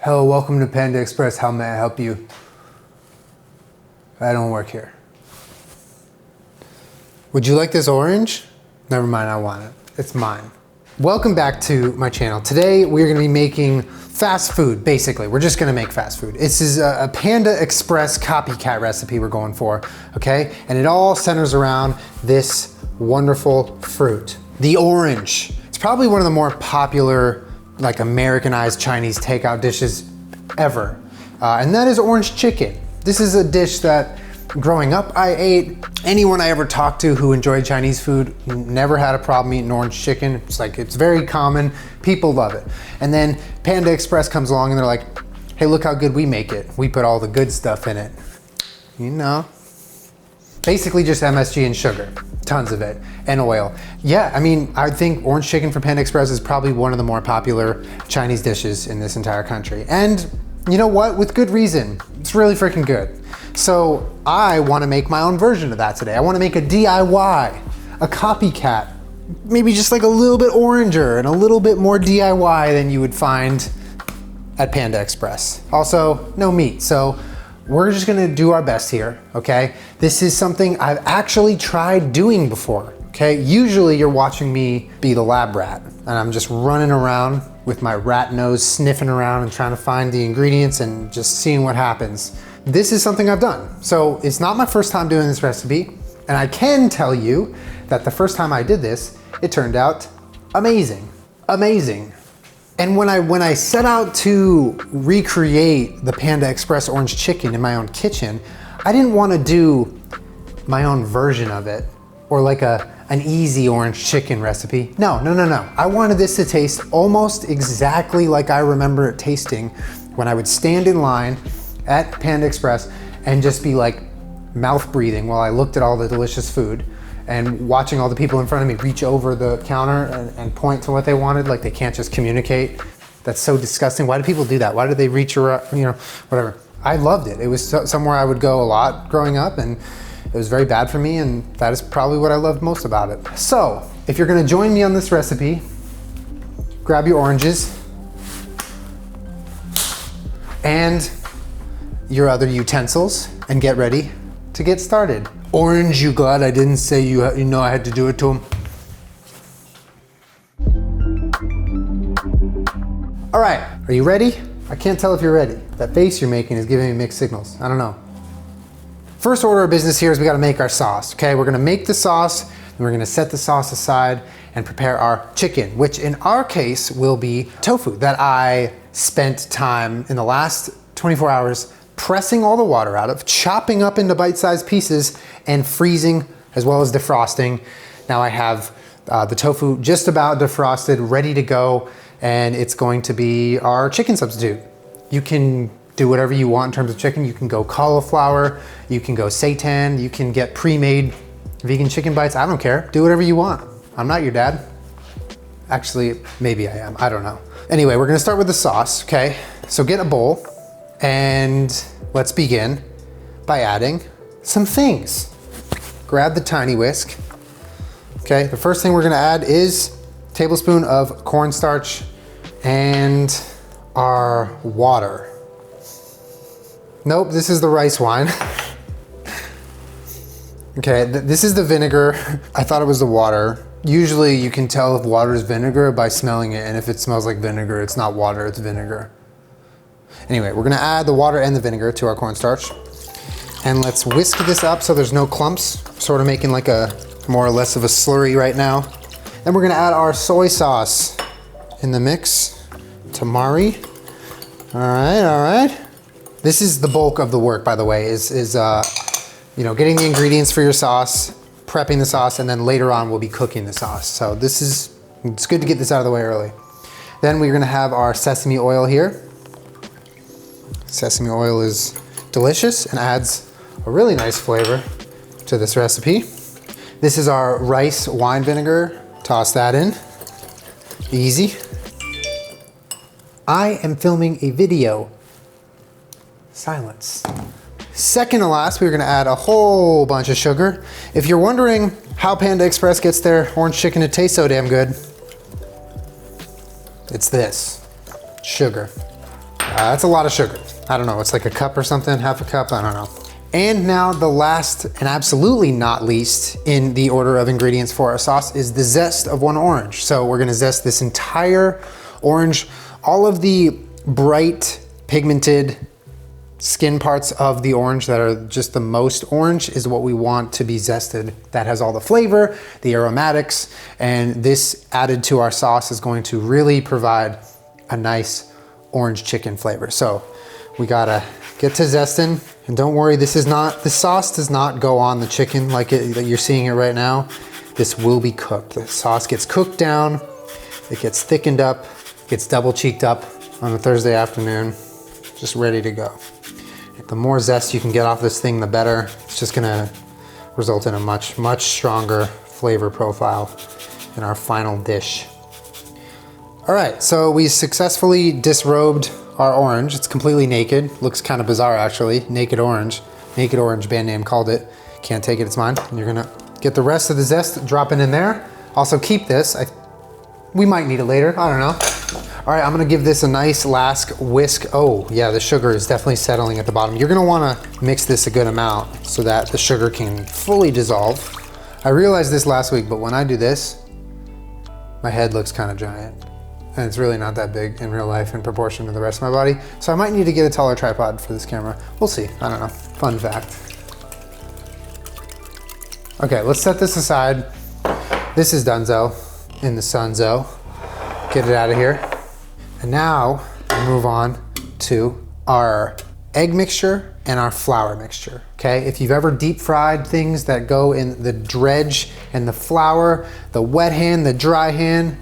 Hello, welcome to Panda Express. How may I help you? I don't work here. Would you like this orange? Never mind, I want it. It's mine. Welcome back to my channel. Today we're gonna be making fast food, basically. We're just gonna make fast food. This is a Panda Express copycat recipe we're going for, okay? And it all centers around this wonderful fruit, the orange. It's probably one of the more popular, like Americanized Chinese takeout dishes ever. And that is orange chicken. This is a dish that growing up I ate. Anyone I ever talked to who enjoyed Chinese food never had a problem eating orange chicken. It's very common, people love it. And then Panda Express comes along and they're like, hey, look how good we make it. We put all the good stuff in it. You know, basically just MSG and sugar, tons of it, and oil. Yeah, I mean, I think orange chicken from Panda Express is probably one of the more popular Chinese dishes in this entire country. And you know what, with good reason, it's really freaking good. So I wanna make my own version of that today. I wanna make a DIY, a copycat, maybe just like a little bit oranger and a little bit more DIY than you would find at Panda Express. Also, no meat, so we're just gonna do our best here, okay? This is something I've actually tried doing before, okay? Usually you're watching me be the lab rat and I'm just running around with my rat nose sniffing around and trying to find the ingredients and just seeing what happens. This is something I've done. So it's not my first time doing this recipe, and I can tell you that the first time I did this, it turned out amazing, amazing. And when I set out to recreate the Panda Express orange chicken in my own kitchen, I didn't want to do my own version of it or like an easy orange chicken recipe. No. I wanted this to taste almost exactly like I remember it tasting when I would stand in line at Panda Express and just be like mouth breathing while I looked at all the delicious food and watching all the people in front of me reach over the counter and point to what they wanted, like they can't just communicate. That's so disgusting. Why do people do that? Why do they reach around, you know, whatever. I loved it. It was somewhere I would go a lot growing up, and it was very bad for me, and that is probably what I loved most about it. So, if you're gonna join me on this recipe, grab your oranges and your other utensils and get ready to get started. Orange, you glad I didn't say you know I had to do it to him? All right, are you ready? I can't tell if you're ready. That face you're making is giving me mixed signals. I don't know. First order of business here is we gotta make our sauce, okay? We're gonna make the sauce, and we're gonna set the sauce aside and prepare our chicken, which in our case will be tofu that I spent time in the last 24 hours pressing all the water out of, chopping up into bite-sized pieces, and freezing as well as defrosting. Now I have the tofu just about defrosted, ready to go, and it's going to be our chicken substitute. You can do whatever you want in terms of chicken. You can go cauliflower, you can go seitan, you can get pre-made vegan chicken bites. I don't care, do whatever you want. I'm not your dad. Actually, maybe I am, I don't know. Anyway, we're gonna start with the sauce, okay? So get a bowl, and let's begin by adding some things. Grab the tiny whisk. Okay, the first thing we're gonna add is a tablespoon of cornstarch and our water. Nope, this is the rice wine. Okay, this is the vinegar. I thought it was the water. Usually you can tell if water is vinegar by smelling it, and if it smells like vinegar, it's not water, it's vinegar. Anyway, we're gonna add the water and the vinegar to our cornstarch. And let's whisk this up so there's no clumps, sort of making like a more or less of a slurry right now. Then we're gonna add our soy sauce in the mix. Tamari. All right. This is the bulk of the work, by the way, is you know, getting the ingredients for your sauce, prepping the sauce, and then later on we'll be cooking the sauce. So it's good to get this out of the way early. Then we're gonna have our sesame oil here. Sesame oil is delicious and adds a really nice flavor to this recipe. This is our rice wine vinegar. Toss that in. Easy. I am filming a video. Silence. Second to last, we're gonna add a whole bunch of sugar. If you're wondering how Panda Express gets their orange chicken to taste so damn good, it's this, sugar. That's a lot of sugar. I don't know, it's like a cup or something, half a cup, I don't know. And now the last and absolutely not least in the order of ingredients for our sauce is the zest of 1 orange. So we're gonna zest this entire orange. All of the bright pigmented skin parts of the orange that are just the most orange is what we want to be zested. That has all the flavor, the aromatics, and this added to our sauce is going to really provide a nice orange chicken flavor. So we gotta get to zesting, and don't worry, the sauce does not go on the chicken like you're seeing it right now. This will be cooked. The sauce gets cooked down, it gets thickened up, gets double cheeked up on a Thursday afternoon, just ready to go. The more zest you can get off this thing, the better. It's just gonna result in a much, much stronger flavor profile in our final dish. All right, so we successfully disrobed our orange. It's completely naked. Looks kind of bizarre actually, naked orange. Naked orange, band name called it. Can't take it, it's mine. And you're gonna get the rest of the zest, drop it in there. Also keep this, we might need it later, I don't know. All right, I'm gonna give this a nice last whisk. Oh yeah, the sugar is definitely settling at the bottom. You're gonna wanna mix this a good amount so that the sugar can fully dissolve. I realized this last week, but when I do this, my head looks kind of giant. And it's really not that big in real life in proportion to the rest of my body. So I might need to get a taller tripod for this camera. We'll see, I don't know, fun fact. Okay, let's set this aside. This is donezo in the sunzo. Get it out of here. And now we move on to our egg mixture and our flour mixture, okay? If you've ever deep fried things that go in the dredge and the flour, the wet hand, the dry hand,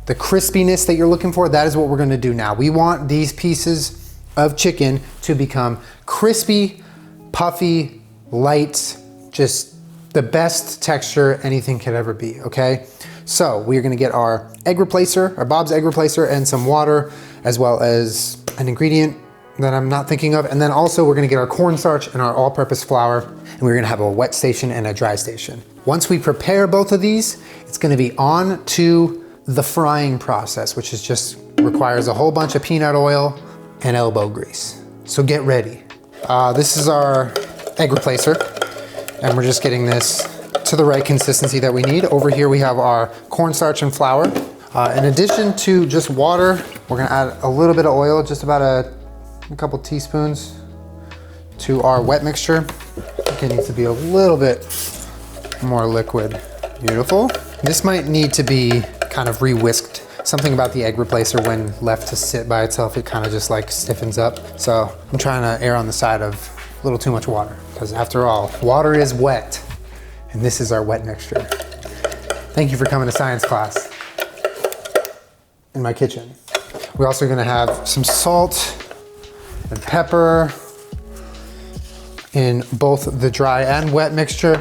the crispiness that you're looking for, that is what we're gonna do now. We want these pieces of chicken to become crispy, puffy, light, just the best texture anything could ever be, okay? So we're gonna get our egg replacer, our Bob's egg replacer, and some water, as well as an ingredient that I'm not thinking of. And then also we're gonna get our cornstarch and our all-purpose flour, and we're gonna have a wet station and a dry station. Once we prepare both of these, it's gonna be on to the frying process, which is just requires a whole bunch of peanut oil and elbow grease. So get ready. This is our egg replacer, and we're just getting this to the right consistency that we need. Over here we have our cornstarch and flour. In addition to just water, we're gonna add a little bit of oil, just about a couple teaspoons to our wet mixture. It needs to be a little bit more liquid. Beautiful. This might need to be kind of re-whisked. Something about the egg replacer when left to sit by itself, it kind of just like stiffens up. So I'm trying to err on the side of a little too much water, because after all, water is wet. And this is our wet mixture. Thank you for coming to science class in my kitchen. We're also gonna have some salt and pepper in both the dry and wet mixture.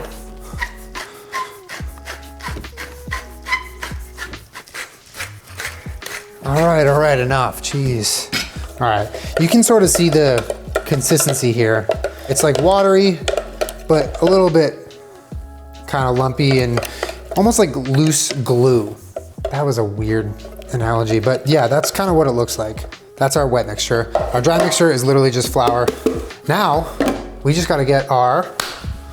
All right, enough, jeez. All right, you can sort of see the consistency here. It's like watery, but a little bit kind of lumpy and almost like loose glue. That was a weird analogy, but yeah, that's kind of what it looks like. That's our wet mixture. Our dry mixture is literally just flour. Now, we just gotta get our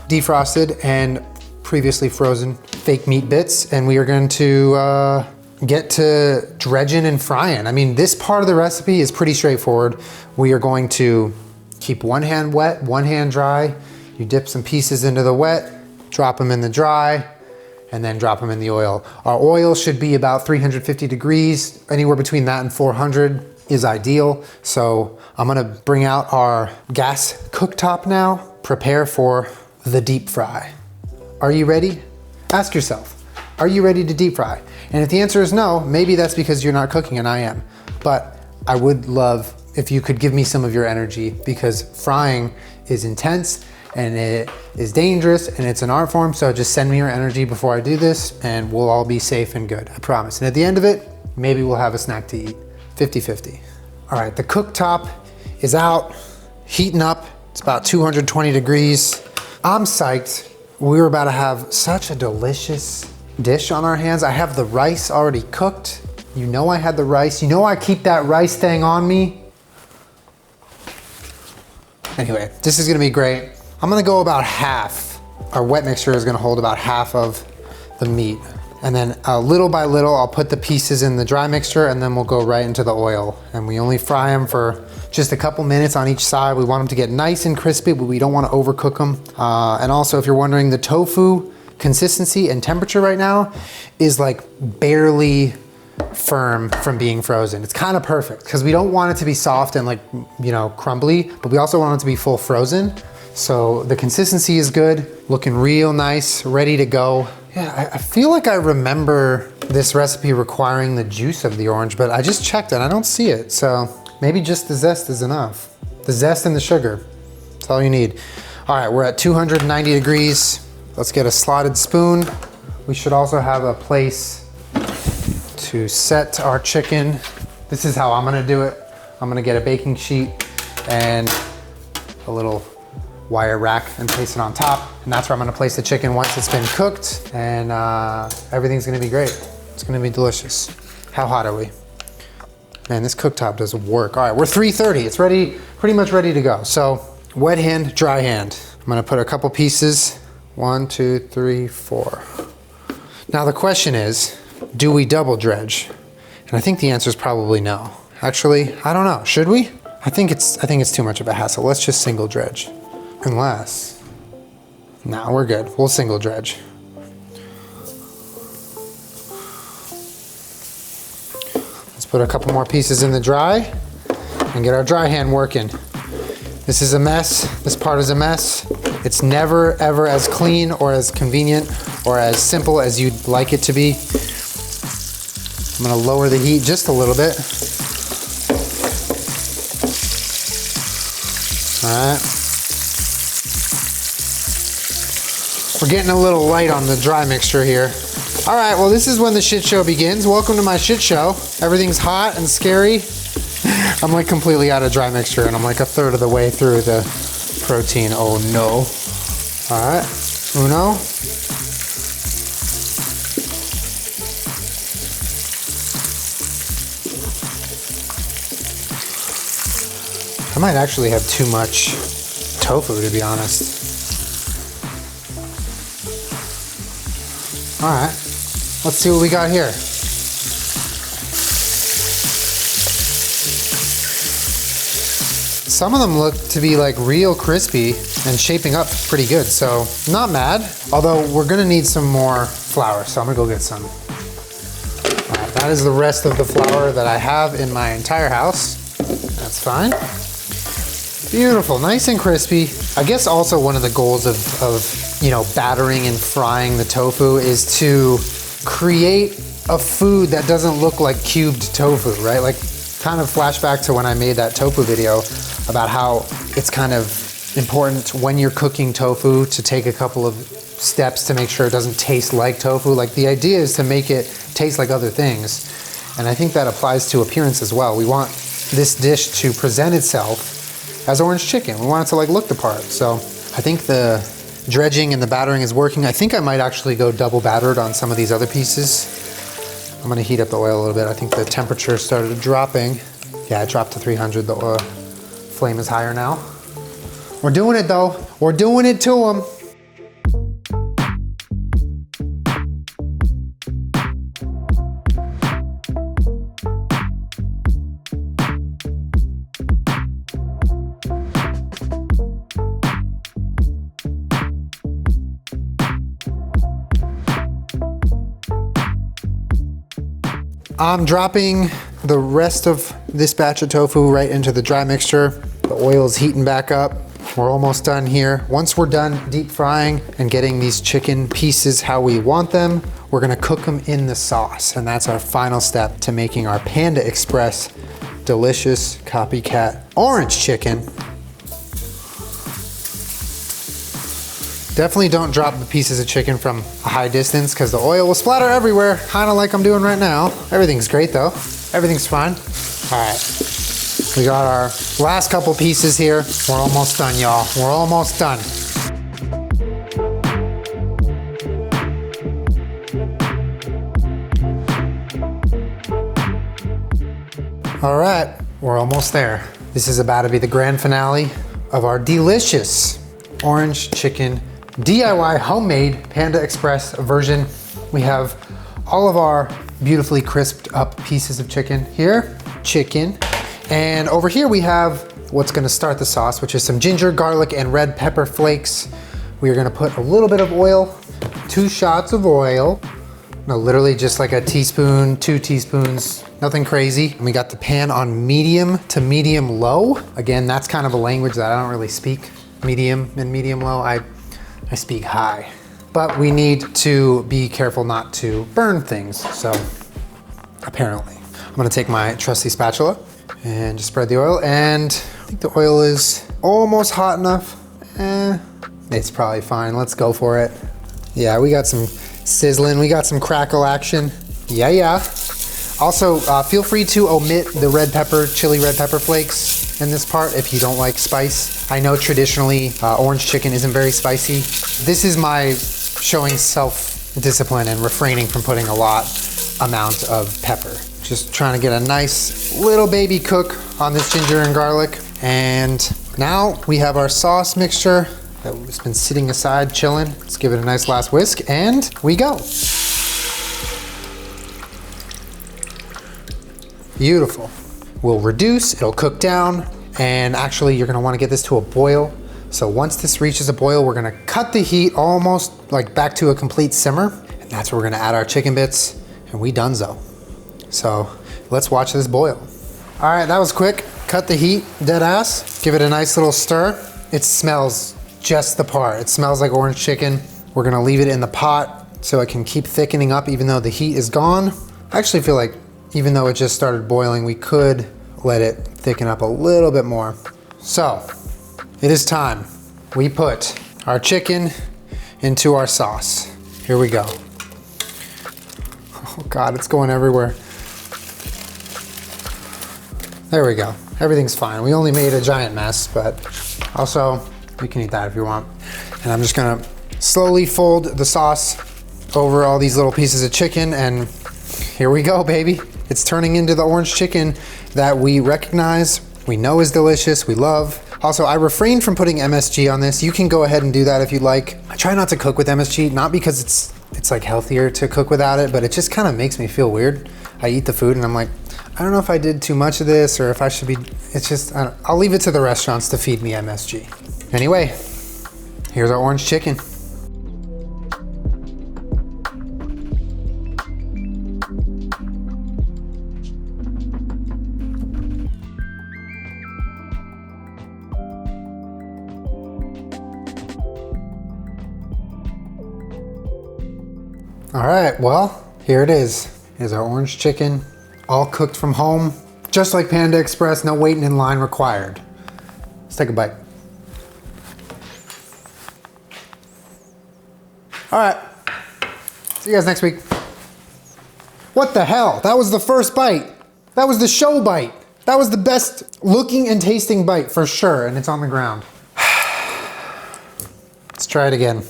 defrosted and previously frozen fake meat bits, and we are going to get to dredging and frying. I mean, this part of the recipe is pretty straightforward. We are going to keep one hand wet, one hand dry. You dip some pieces into the wet, drop them in the dry, and then drop them in the oil. Our oil should be about 350 degrees. Anywhere between that and 400 is ideal. So I'm gonna bring out our gas cooktop now, prepare for the deep fry. Are you ready? Ask yourself, are you ready to deep fry? And if the answer is no, maybe that's because you're not cooking and I am. But I would love if you could give me some of your energy, because frying is intense and it is dangerous and it's an art form. So just send me your energy before I do this and we'll all be safe and good, I promise. And at the end of it, maybe we'll have a snack to eat, 50-50. All right, the cooktop is out, heating up. It's about 220 degrees. I'm psyched. We were about to have such a delicious dish on our hands. I have the rice already cooked. You know I had the rice. You know I keep that rice thing on me. Anyway, this is gonna be great. I'm gonna go about half. Our wet mixture is gonna hold about half of the meat. And then little by little, I'll put the pieces in the dry mixture and then we'll go right into the oil. And we only fry them for just a couple minutes on each side. We want them to get nice and crispy, but we don't want to overcook them. And also, if you're wondering, the tofu consistency and temperature right now is like barely firm from being frozen. It's kind of perfect because we don't want it to be soft and like, you know, crumbly, but we also want it to be full frozen. So the consistency is good, looking real nice, ready to go. Yeah, I feel like I remember this recipe requiring the juice of the orange, but I just checked it, I don't see it. So maybe just the zest is enough. The zest and the sugar, that's all you need. All right, we're at 290 degrees. Let's get a slotted spoon. We should also have a place to set our chicken. This is how I'm gonna do it. I'm gonna get a baking sheet and a little wire rack and place it on top. And that's where I'm gonna place the chicken once it's been cooked, and everything's gonna be great. It's gonna be delicious. How hot are we? Man, this cooktop does work. All right, we're 330. It's ready, pretty much ready to go. So wet hand, dry hand. I'm gonna put a couple pieces. 1, 2, 3, 4. Now the question is, do we double dredge? And I think the answer is probably no. Actually, I don't know. Should we? I think it's too much of a hassle. Let's just single dredge. Unless, no, we're good. We'll single dredge. Let's put a couple more pieces in the dry and get our dry hand working. This is a mess. This part is a mess. It's never ever as clean or as convenient or as simple as you'd like it to be. I'm gonna lower the heat just a little bit. All right. We're getting a little light on the dry mixture here. All right, well, this is when the shit show begins. Welcome to my shit show. Everything's hot and scary. I'm like completely out of dry mixture and I'm like a third of the way through the protein. Oh no. All right, uno. I might actually have too much tofu, to be honest. All right, let's see what we got here. Some of them look to be like real crispy and shaping up pretty good, so not mad. Although we're gonna need some more flour, so I'm gonna go get some. All right, that is the rest of the flour that I have in my entire house. That's fine. Beautiful, nice and crispy. I guess also one of the goals of you know, battering and frying the tofu is to create a food that doesn't look like cubed tofu, right? Like kind of flashback to when I made that tofu video about how it's kind of important when you're cooking tofu to take a couple of steps to make sure it doesn't taste like tofu. Like the idea is to make it taste like other things. And I think that applies to appearance as well. We want this dish to present itself as orange chicken. We want it to like look the part. So I think the dredging and the battering is working. I think I might actually go double battered on some of these other pieces. I'm gonna heat up the oil a little bit. I think the temperature started dropping. Yeah, it dropped to 300. The oil flame is higher now. We're doing it though. We're doing it to them. I'm dropping the rest of this batch of tofu right into the dry mixture. The oil is heating back up. We're almost done here. Once we're done deep frying and getting these chicken pieces how we want them, we're gonna cook them in the sauce. And that's our final step to making our Panda Express delicious copycat orange chicken. Definitely don't drop the pieces of chicken from a high distance because the oil will splatter everywhere, kind of like I'm doing right now. Everything's great though. Everything's fine. All right, we got our last couple pieces here. We're almost done, y'all. We're almost done. All right, we're almost there. This is about to be the grand finale. of our delicious orange chicken DIY homemade Panda Express version. We have all of our beautifully crisped up pieces of chicken here, and over here we have what's gonna start the sauce, which is some ginger, garlic, and red pepper flakes. We are gonna put a little bit of oil, 2 shots of oil. No, literally just like a teaspoon, 2 teaspoons, nothing crazy. And we got the pan on medium to medium low. Again, that's kind of a language that I don't really speak. Medium and medium low, I speak high. But we need to be careful not to burn things, so apparently. I'm gonna take my trusty spatula and just spread the oil, and I think the oil is almost hot enough. It's probably fine, let's go for it. Yeah, we got some sizzling, we got some crackle action. Yeah. Also, feel free to omit the chili red pepper flakes in this part if you don't like spice. I know traditionally orange chicken isn't very spicy. This is my showing self-discipline and refraining from putting a lot amount of pepper. Just trying to get a nice little baby cook on this ginger and garlic. And now we have our sauce mixture that's been sitting aside, chilling. Let's give it a nice last whisk, and we go. Beautiful. We'll reduce, it'll cook down, and actually you're gonna wanna get this to a boil. So once this reaches a boil, we're gonna cut the heat almost like back to a complete simmer, and that's where we're gonna add our chicken bits, and we donezo. So let's watch this boil. All right, that was quick. Cut the heat, dead ass. Give it a nice little stir. It smells just the part. It smells like orange chicken. We're gonna leave it in the pot so it can keep thickening up even though the heat is gone. I actually feel like even though it just started boiling, we could let it thicken up a little bit more. So it is time. We put our chicken into our sauce. Here we go. Oh God, it's going everywhere. There we go. Everything's fine. We only made a giant mess, but also you can eat that if you want. And I'm just gonna slowly fold the sauce over all these little pieces of chicken, and here we go, baby. It's turning into the orange chicken that we recognize, we know is delicious, we love. Also, I refrained from putting MSG on this. You can go ahead and do that if you'd like. I try not to cook with MSG, not because it's like healthier to cook without it, but it just kind of makes me feel weird. I eat the food and I'm like, I don't know if I did too much of this or if I should be, it's just, I'll leave it to the restaurants to feed me MSG. Anyway, here's our orange chicken. All right, well, here it is. Here's our orange chicken, all cooked from home, just like Panda Express, no waiting in line required. Let's take a bite. All right, see you guys next week. What the hell? That was the first bite. That was the show bite. That was the best looking and tasting bite for sure, and it's on the ground. Let's try it again.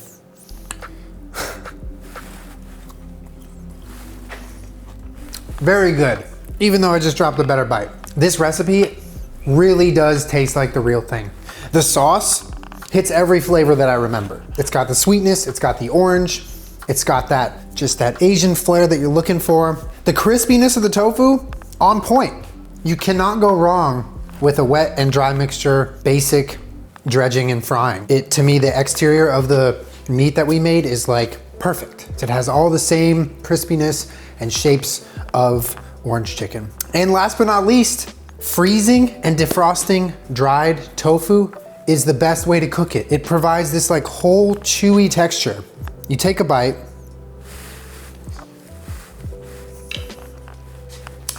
Very good, even though I just dropped a better bite. This recipe really does taste like the real thing. The sauce hits every flavor that I remember. It's got the sweetness, it's got the orange, it's got just that Asian flair that you're looking for. The crispiness of the tofu, on point. You cannot go wrong with a wet and dry mixture, basic dredging and frying. To me, the exterior of the meat that we made is like perfect. It has all the same crispiness and shapes of orange chicken. And last but not least, freezing and defrosting dried tofu is the best way to cook it. It provides this like whole chewy texture. You take a bite.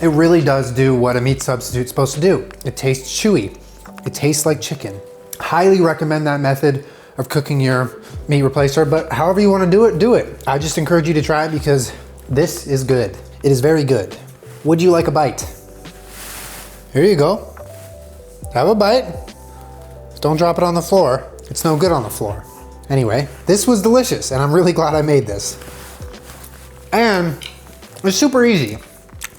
It really does do what a meat substitute's supposed to do. It tastes chewy. It tastes like chicken. Highly recommend that method of cooking your meat replacer, but however you want to do it, do it. I just encourage you to try it because this is good. It is very good. Would you like a bite? Here you go. Have a bite. Don't drop it on the floor. It's no good on the floor. Anyway, this was delicious and I'm really glad I made this. And it's super easy.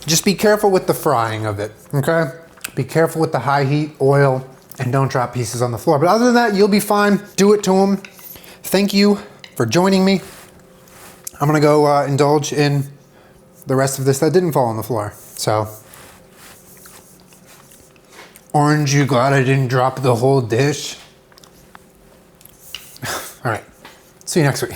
Just be careful with the frying of it, okay? Be careful with the high heat oil. and don't drop pieces on the floor. But other than that, you'll be fine. Do it to them. Thank you for joining me. I'm gonna go indulge in the rest of this that didn't fall on the floor. So, orange, you glad I didn't drop the whole dish? All right, see you next week.